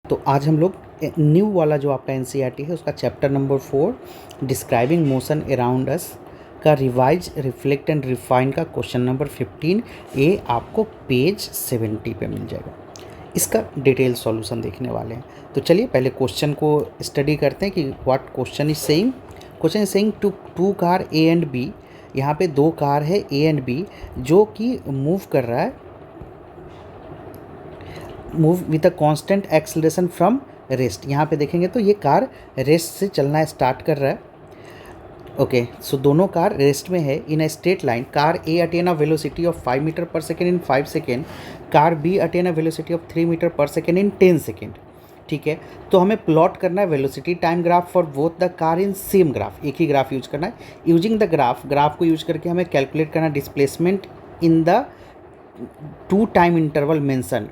तो आज हम लोग न्यू वाला जो आपका एनसीईआरटी है उसका chapter number 4 describing motion around us का रिवाइज रिफ्लेक्ट एंड रिफाइन का क्वेश्चन नंबर 15 ये आपको पेज 70 पे मिल जाएगा। इसका डिटेल सॉल्यूशन देखने वाले हैं। तो चलिए पहले क्वेश्चन को स्टडी करते हैं कि what question is saying. Question is saying two car A and B. यहाँ पे दो कार है ए एंड बी जो कि मूव कर रहा है, move with a constant acceleration from rest. यहाँ पे देखेंगे तो ये कार रेस्ट से चलना स्टार्ट कर रहा है। ओके, सो दोनों कार रेस्ट में है in a straight line. Car A attain a velocity of 5 metre per second in 5 second, car B attain a velocity of 3 metre per second in 10 second. ठीक है, तो हमें प्लॉट करना है velocity time graph for both the car in same graph. एक ही graph use करना है। यूजिंग द ग्राफ को यूज करके हमें कैलकुलेट करना displacement in the 2 time interval mention.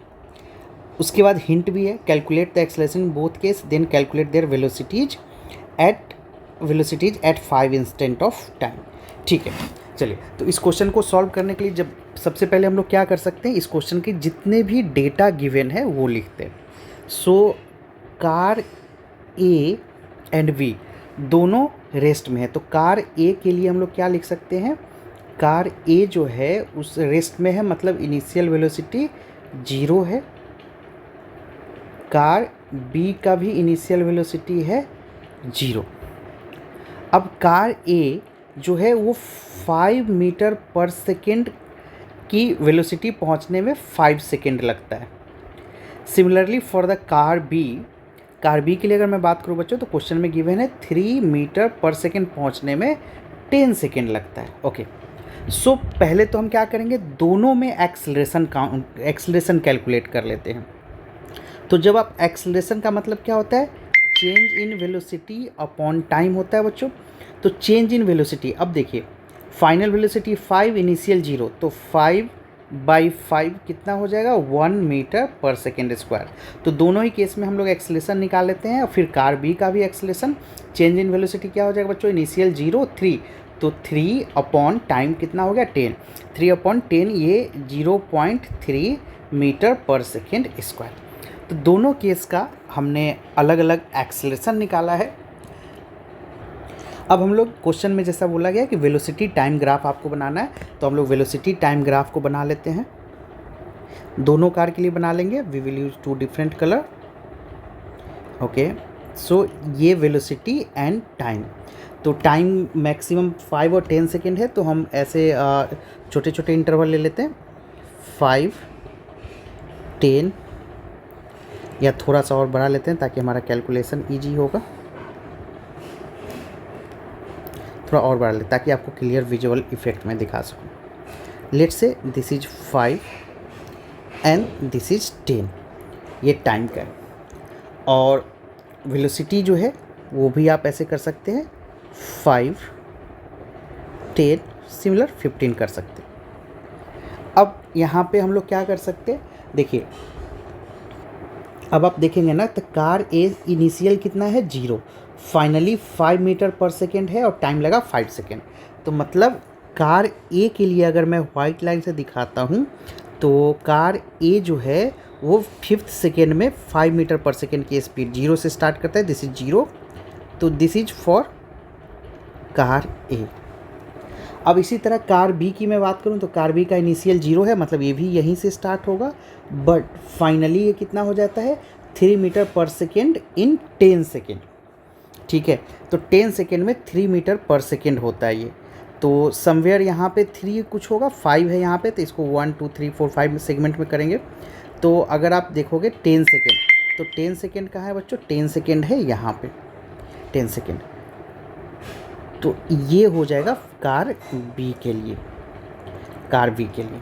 उसके बाद हिंट भी है, calculate the acceleration both case, then calculate their velocities at 5 instant of time. ठीक है, चलिए तो इस क्वेश्चन को सॉल्व करने के लिए जब सबसे पहले हम लोग क्या कर सकते हैं, इस क्वेश्चन के जितने भी डेटा गिवन है वो लिखते हैं। So car A and B दोनों रेस्ट में है, तो कार ए के लिए हम लोग क्या लिख सकते हैं, कार ए जो है उस रेस्ट में है, मतलब इनिशियल वेलोसिटी 0 है। कार बी का भी इनिशियल वेलोसिटी है 0। अब कार ए जो है वो 5 मीटर पर सेकेंड की वेलोसिटी पहुंचने में 5 सेकेंड लगता है। Similarly for the car B के लिए अगर मैं बात करूं बच्चों तो क्वेश्चन में गिवन है 3 मीटर पर सेकेंड पहुंचने में 10 सेकेंड लगता है। ओके, सो पहले तो हम क्या करेंगे, दोनों में एक्सेलरेशन कैलकुलेट कर लेते हैं। तो जब आप एक्सेलरेशन का मतलब क्या होता है, change in velocity upon time होता है बच्चों। तो चेंज इन वेलोसिटी, अब देखिए फाइनल वेलोसिटी 5, इनिशियल 0, तो 5/5 कितना हो जाएगा, 1 मीटर पर सेकेंड स्क्वायर। तो दोनों ही केस में हम लोग एक्सेलरेशन निकाल लेते हैं। और फिर कार बी का भी एक्सेलरेशन, चेंज इन वेलोसिटी क्या हो जाएगा बच्चों, इनिशियल 0, 3, तो 3 अपॉन टाइम कितना हो गया 10, 3/10 ये 0.3 मीटर पर सेकेंड स्क्वायर। तो दोनों केस का हमने अलग अलग एक्सेलरेशन निकाला है। अब हम लोग क्वेश्चन में जैसा बोला गया कि वेलोसिटी टाइम ग्राफ आपको बनाना है, तो हम लोग वेलोसिटी टाइम ग्राफ को बना लेते हैं। दोनों कार के लिए बना लेंगे। We will use 2 different colour. Okay, so ये वेलोसिटी एंड टाइम, तो टाइम मैक्सिमम 5 और 10 सेकेंड है, तो हम ऐसे छोटे छोटे इंटरवल ले लेते हैं, 5, 10, या थोड़ा सा और बढ़ा लेते हैं ताकि हमारा कैलकुलेशन इजी होगा। थोड़ा और बढ़ा लेते ताकि आपको क्लियर विजुअल इफेक्ट में दिखा सकूँ। Let's say this is 5 and this is 10, ये टाइम का है। और वेलोसिटी जो है वो भी आप ऐसे कर सकते हैं, 5, 10, सिमिलर 15 कर सकते हैं। अब यहाँ पे हम लोग क्या कर सकते हैं, देखिए अब आप देखेंगे ना, तो कार ए इनिशियल कितना है 0, फाइनली 5 मीटर पर सेकेंड है और टाइम लगा 5 सेकेंड। तो मतलब कार ए के लिए अगर मैं वाइट लाइन से दिखाता हूँ तो कार ए जो है वो 5th सेकेंड में 5 मीटर पर सेकेंड की स्पीड 0 से स्टार्ट करता है। दिस इज 0, तो दिस इज फॉर कार ए। अब इसी तरह कार बी की मैं बात करूं तो कार बी का इनिशियल 0 है, मतलब ये भी यहीं से स्टार्ट होगा, बट फाइनली ये कितना हो जाता है 3 metre per second in 10 second. ठीक है, तो 10 सेकेंड में 3 मीटर पर सेकेंड होता है ये। तो समवेयर यहाँ पे 3 कुछ होगा, 5 है यहाँ पे, तो इसको 1 2 3 4 5 सेगमेंट में करेंगे। तो अगर आप देखोगे 10 सेकेंड, तो 10 सेकेंड कहाँ है बच्चों, 10 सेकेंड है यहाँ पे, 10 सेकेंड। तो ये हो जाएगा कार बी के लिए, कार बी के लिए,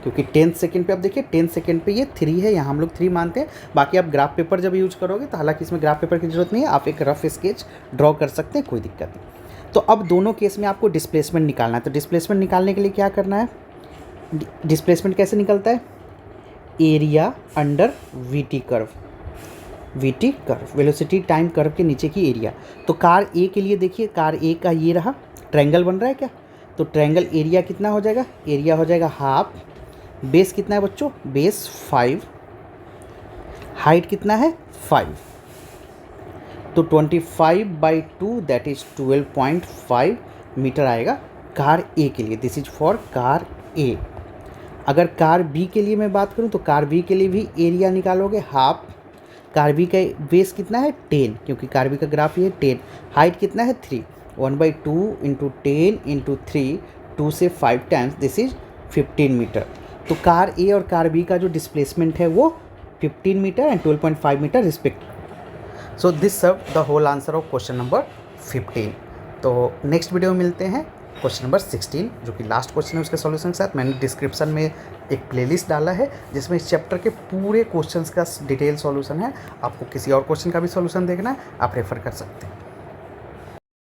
क्योंकि 10 सेकेंड पे आप देखिए 10 सेकेंड पे ये 3 है, यहाँ हम लोग 3 मानते हैं। बाकी आप ग्राफ पेपर जब यूज करोगे तो हालांकि इसमें ग्राफ पेपर की ज़रूरत नहीं है, आप एक रफ स्केच ड्रॉ कर सकते हैं, कोई दिक्कत नहीं। तो अब दोनों केस में आपको डिस्प्लेसमेंट निकालना है। तो डिस्प्लेसमेंट निकालने के लिए क्या करना है, डिस्प्लेसमेंट कैसे निकलता है, area under we T curve, VT curve, velocity time curve के नीचे की एरिया। तो कार ए के लिए देखिए, कार ए का ये रहा, ट्रायंगल बन रहा है क्या, तो ट्रायंगल एरिया कितना हो जाएगा, एरिया हो जाएगा हाफ, बेस कितना है बच्चों, बेस 5, हाइट कितना है 5, तो 25/2 दैट इज 12.5 मीटर आएगा कार ए के लिए। दिस इज फॉर कार ए। अगर कार बी के लिए मैं बात करूं तो कार बी के लिए भी एरिया निकालोगे हाफ। कार बी का बेस कितना है 10, क्योंकि कार बी का ग्राफ ये 10। हाइट कितना है 3, 1/2 इंटू 10 इंटू 3, 2 से 5 टाइम्स, दिस इज 15 मीटर। तो कार ए और कार बी का जो डिस्प्लेसमेंट है वो 15 metre and 12.5 metre respect. So this serve the whole answer of question number 15। तो नेक्स्ट वीडियो में मिलते हैं क्वेश्चन नंबर 16, जो कि लास्ट क्वेश्चन है उसके सॉल्यूशन के साथ। मैंने डिस्क्रिप्शन में एक प्लेलिस्ट डाला है जिसमें इस चैप्टर के पूरे क्वेश्चंस का डिटेल सॉल्यूशन है। आपको किसी और क्वेश्चन का भी सॉल्यूशन देखना है, आप रेफर कर सकते हैं।